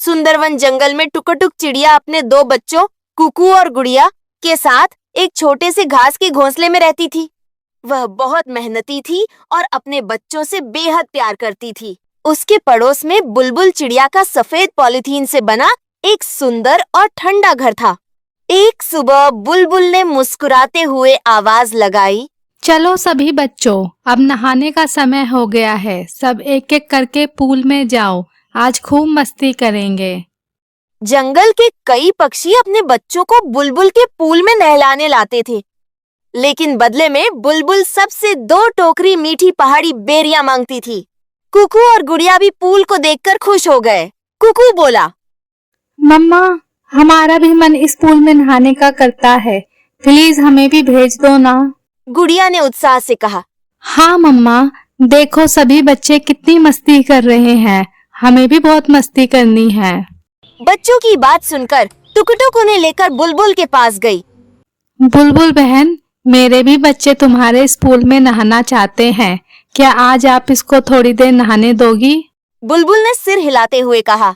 सुंदरवन जंगल में टुकटुक चिड़िया अपने दो बच्चों कुकू और गुड़िया के साथ एक छोटे से घास के घोंसले में रहती थी। वह बहुत मेहनती थी और अपने बच्चों से बेहद प्यार करती थी। उसके पड़ोस में बुलबुल चिड़िया का सफेद पॉलीथीन से बना एक सुंदर और ठंडा घर था। एक सुबह बुलबुल ने मुस्कुराते हुए आवाज लगाई, चलो सभी बच्चों, अब नहाने का समय हो गया है। सब एक एक करके पूल में जाओ, आज खूब मस्ती करेंगे। जंगल के कई पक्षी अपने बच्चों को बुलबुल के पूल में नहलाने लाते थे, लेकिन बदले में बुलबुल सबसे 2 टोकरी मीठी पहाड़ी बेरियां मांगती थी। कुकू और गुड़िया भी पूल को देखकर खुश हो गए। कुकू बोला, मम्मा, हमारा भी मन इस पूल में नहाने का करता है, प्लीज हमें भी भेज दो ना। गुड़िया ने उत्साह से कहा, हाँ मम्मा, देखो सभी बच्चे कितनी मस्ती कर रहे हैं, हमें भी बहुत मस्ती करनी है। बच्चों की बात सुनकर टुकटुक उन्हें लेकर बुलबुल के पास गई। बुलबुल बहन, मेरे भी बच्चे तुम्हारे इस पूल में नहाना चाहते हैं, क्या आज आप इसको थोड़ी देर नहाने दोगी? बुलबुल ने सिर हिलाते हुए कहा,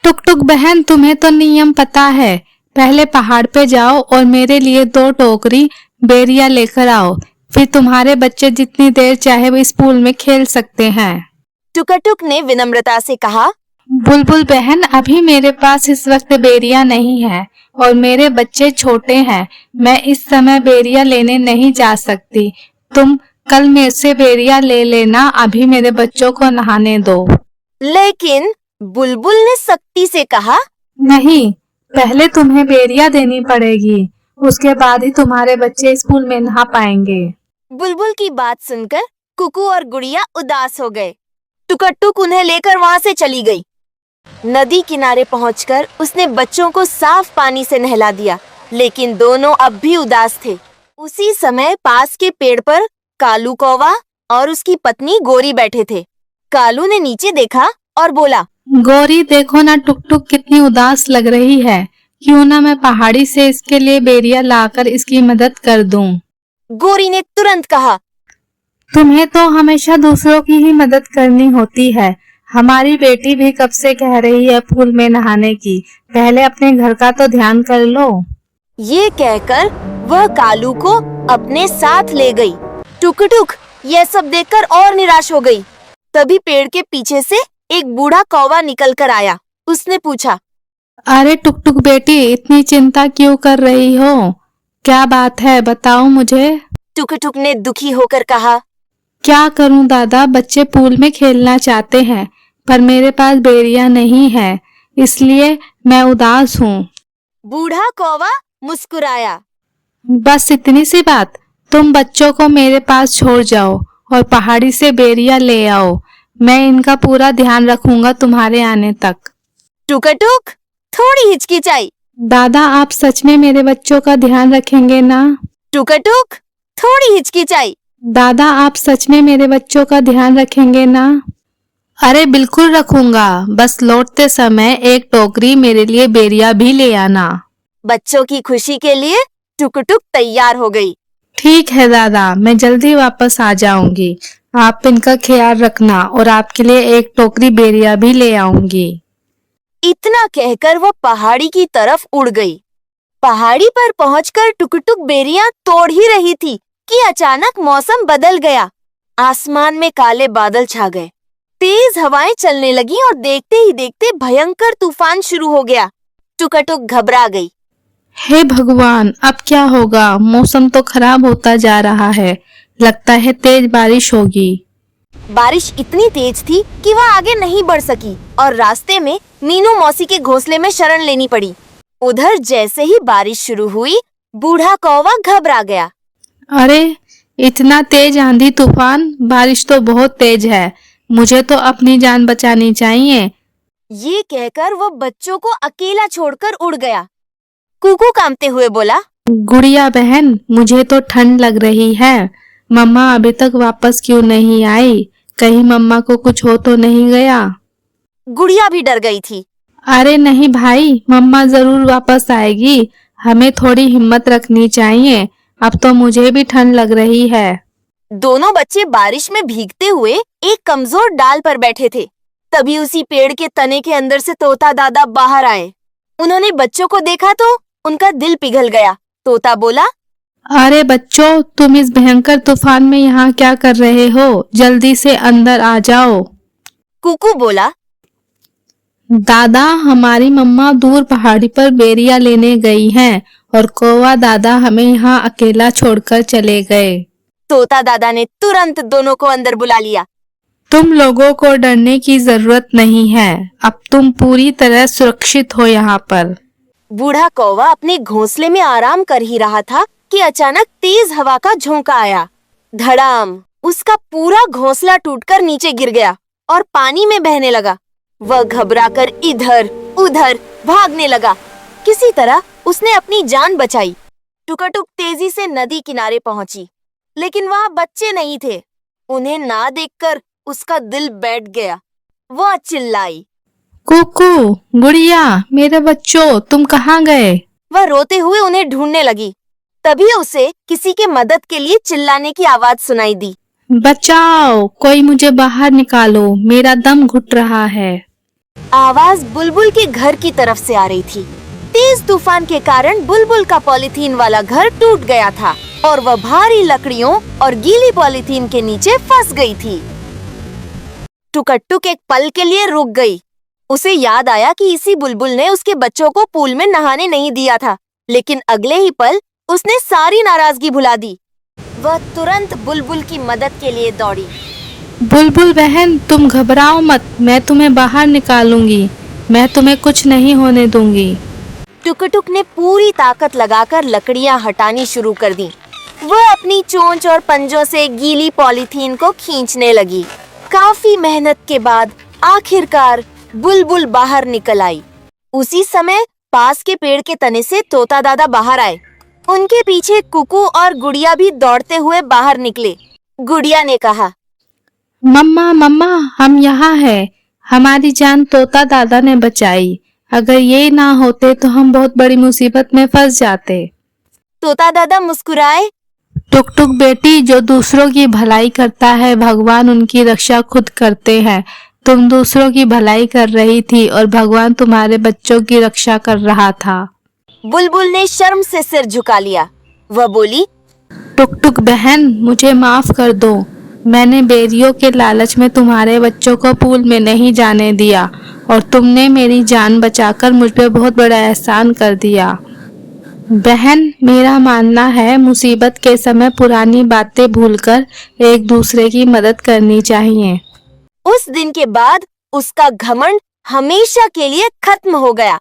टुकटुक बहन, तुम्हें तो नियम पता है, पहले पहाड़ पे जाओ और मेरे लिए 2 टोकरी बेरिया लेकर आओ, फिर तुम्हारे बच्चे जितनी देर चाहे वो इस पूल में खेल सकते हैं। टुकटुक ने विनम्रता से कहा, बुलबुल बहन, अभी मेरे पास इस वक्त बेरिया नहीं है और मेरे बच्चे छोटे हैं, मैं इस समय बेरिया लेने नहीं जा सकती। तुम कल मेरे से बेरिया ले लेना, अभी मेरे बच्चों को नहाने दो। लेकिन बुलबुल ने सख्ती से कहा, नहीं, पहले तुम्हें बेरिया देनी पड़ेगी, उसके बाद ही तुम्हारे बच्चे इस पूल में नहा पाएंगे। बुलबुल की बात सुनकर कुकू और गुड़िया उदास हो गए। टुकटुक उन्हें लेकर वहां से चली गई। नदी किनारे पहुंचकर उसने बच्चों को साफ पानी से नहला दिया, लेकिन दोनों अब भी उदास थे। उसी समय पास के पेड़ पर कालू कौवा और उसकी पत्नी गोरी बैठे थे। कालू ने नीचे देखा और बोला, गोरी, देखो ना टुकटुक कितनी उदास लग रही है, क्यों ना मैं पहाड़ी से इसके लिए बेरिया लाकर इसकी मदद कर दूं। गोरी ने तुरंत कहा, तुम्हें तो हमेशा दूसरों की ही मदद करनी होती है, हमारी बेटी भी कब से कह रही है पूल में नहाने की, पहले अपने घर का तो ध्यान कर लो। ये कहकर वह कालू को अपने साथ ले गई। टुकटुक यह सब देखकर और निराश हो गई। तभी पेड़ के पीछे से एक बूढ़ा कौवा निकल कर आया। उसने पूछा, अरे टुकटुक बेटी, इतनी चिंता क्यों कर रही हो, क्या बात है, बताओ मुझे। टुकटुक ने दुखी होकर कहा, क्या करूं दादा, बच्चे पूल में खेलना चाहते हैं पर मेरे पास बेरिया नहीं है, इसलिए मैं उदास हूँ। बूढ़ा कौवा मुस्कुराया, बस इतनी सी बात, तुम बच्चों को मेरे पास छोड़ जाओ और पहाड़ी से बेरिया ले आओ, मैं इनका पूरा ध्यान रखूंगा तुम्हारे आने तक। टुकटुक थोड़ी हिचकिचाई, दादा, आप सच में मेरे बच्चों का ध्यान रखेंगे ना? टुकटुक थोड़ी हिचकिचाई, दादा, आप सच में मेरे बच्चों का ध्यान रखेंगे ना? अरे बिल्कुल रखूंगा, बस लौटते समय एक टोकरी मेरे लिए बेरिया भी ले आना। बच्चों की खुशी के लिए टुकटुक तैयार हो गई। ठीक है दादा, मैं जल्दी वापस आ जाऊंगी, आप इनका ख्याल रखना और आपके लिए एक टोकरी बेरिया भी ले आऊंगी। इतना कहकर वो पहाड़ी की तरफ उड़ गई। पहाड़ी पर पहुंचकर टुकटुक बेरियां तोड़ ही रही थी कि अचानक मौसम बदल गया। आसमान में काले बादल छा गए, तेज हवाएं चलने लगी और देखते ही देखते भयंकर तूफान शुरू हो गया। टुकटुक घबरा गई। हे भगवान, अब क्या होगा, मौसम तो खराब होता जा रहा है, लगता है तेज बारिश होगी। बारिश इतनी तेज थी कि वह आगे नहीं बढ़ सकी और रास्ते में मीनू मौसी के घोंसले में शरण लेनी पड़ी। उधर जैसे ही बारिश शुरू हुई, बूढ़ा कौवा घबरा गया। अरे, इतना तेज आंधी तूफान, बारिश तो बहुत तेज है, मुझे तो अपनी जान बचानी चाहिए। ये कहकर वो बच्चों को अकेला छोड़कर उड़ गया। कुकू कांपते हुए बोला, गुड़िया बहन, मुझे तो ठंड लग रही है, मम्मा अभी तक वापस क्यों नहीं आई, कहीं मम्मा को कुछ हो तो नहीं गया। गुड़िया भी डर गई थी। अरे नहीं भाई, मम्मा जरूर वापस आएगी, हमें थोड़ी हिम्मत रखनी चाहिए, अब तो मुझे भी ठंड लग रही है। दोनों बच्चे बारिश में भीगते हुए एक कमजोर डाल पर बैठे थे। तभी उसी पेड़ के तने के अंदर से तोता दादा बाहर आए। उन्होंने बच्चों को देखा तो उनका दिल पिघल गया। तोता बोला, अरे बच्चों, तुम इस भयंकर तूफान में यहाँ क्या कर रहे हो? जल्दी से अंदर आ जाओ। कुकू बोला, दादा, हमारी मम्मा दूर पहाड़ी पर बेरिया लेने गई हैं और कौवा दादा हमें यहाँ अकेला छोड़कर चले गए। तोता दादा ने तुरंत दोनों को अंदर बुला लिया। तुम लोगों को डरने की जरूरत नहीं है, अब तुम पूरी तरह सुरक्षित हो यहाँ पर। बूढ़ा कौवा अपने घोंसले में आराम कर ही रहा था कि अचानक तेज हवा का झोंका आया। धड़ाम, उसका पूरा घोंसला टूटकर नीचे गिर गया और पानी में बहने लगा। वह घबराकर इधर उधर भागने लगा। किसी तरह उसने अपनी जान बचाई। टुकटुक तेजी से नदी किनारे पहुंची, लेकिन वहां बच्चे नहीं थे। उन्हें ना देखकर उसका दिल बैठ गया। वह चिल्लाई, कुकू, गुड़िया, मेरे बच्चों, तुम कहाँ गए? वह रोते हुए उन्हें ढूंढने लगी। तभी उसे किसी के मदद के लिए चिल्लाने की आवाज सुनाई दी। बचाओ, कोई मुझे बाहर निकालो, मेरा दम घुट रहा है। आवाज बुलबुल के घर की तरफ से आ रही थी। तेज तूफान के कारण बुलबुल का पॉलीथीन वाला घर टूट गया था और वह भारी लकड़ियों और गीली पॉलीथीन के नीचे फंस गई थी। टुकटुक एक पल के लिए रुक गई। उसे याद आया कि इसी बुलबुल ने उसके बच्चों को पूल में नहाने नहीं दिया था, लेकिन अगले ही पल उसने सारी नाराजगी भुला दी। वह तुरंत बुलबुल की मदद के लिए दौड़ी। बुलबुल बहन, तुम घबराओ मत, मैं तुम्हें बाहर निकालूंगी। मैं तुम्हें कुछ नहीं होने दूंगी। टुकटुक ने पूरी ताकत लगाकर लकड़ियां हटानी शुरू कर दी। वह अपनी चोंच और पंजों से गीली पॉलीथीन को खींचने लगी। काफी मेहनत के बाद आखिरकार बुलबुल बाहर निकल आई। उसी समय पास के पेड़ के तने से तोता दादा बाहर आए। उनके पीछे कुकू और गुड़िया भी दौड़ते हुए बाहर निकले। गुड़िया ने कहा, मम्मा मम्मा, हम यहाँ हैं। हमारी जान तोता दादा ने बचाई। अगर ये ना होते तो हम बहुत बड़ी मुसीबत में फंस जाते। तोता दादा मुस्कुराए। टुक टुक बेटी, जो दूसरों की भलाई करता है भगवान उनकी रक्षा खुद करते हैं। तुम दूसरों की भलाई कर रही थी और भगवान तुम्हारे बच्चों की रक्षा कर रहा था। बुलबुल ने शर्म से सिर झुका लिया। वह बोली, टुक टुक बहन, मुझे माफ कर दो। मैंने बेरियों के लालच में तुम्हारे बच्चों को पूल में नहीं जाने दिया और तुमने मेरी जान बचाकर मुझ पे बहुत बड़ा एहसान कर दिया। बहन, मेरा मानना है मुसीबत के समय पुरानी बातें भूलकर एक दूसरे की मदद करनी चाहिए। उस दिन के बाद उसका घमंड हमेशा के लिए खत्म हो गया।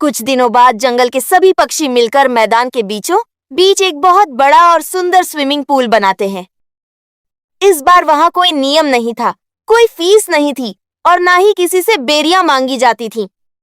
कुछ दिनों बाद जंगल के सभी पक्षी मिलकर मैदान के बीचों बीच एक बहुत बड़ा और सुंदर स्विमिंग पूल बनाते हैं। इस बार वहां कोई नियम नहीं था, कोई फीस नहीं थी और ना ही किसी से बेरियां मांगी जाती थी।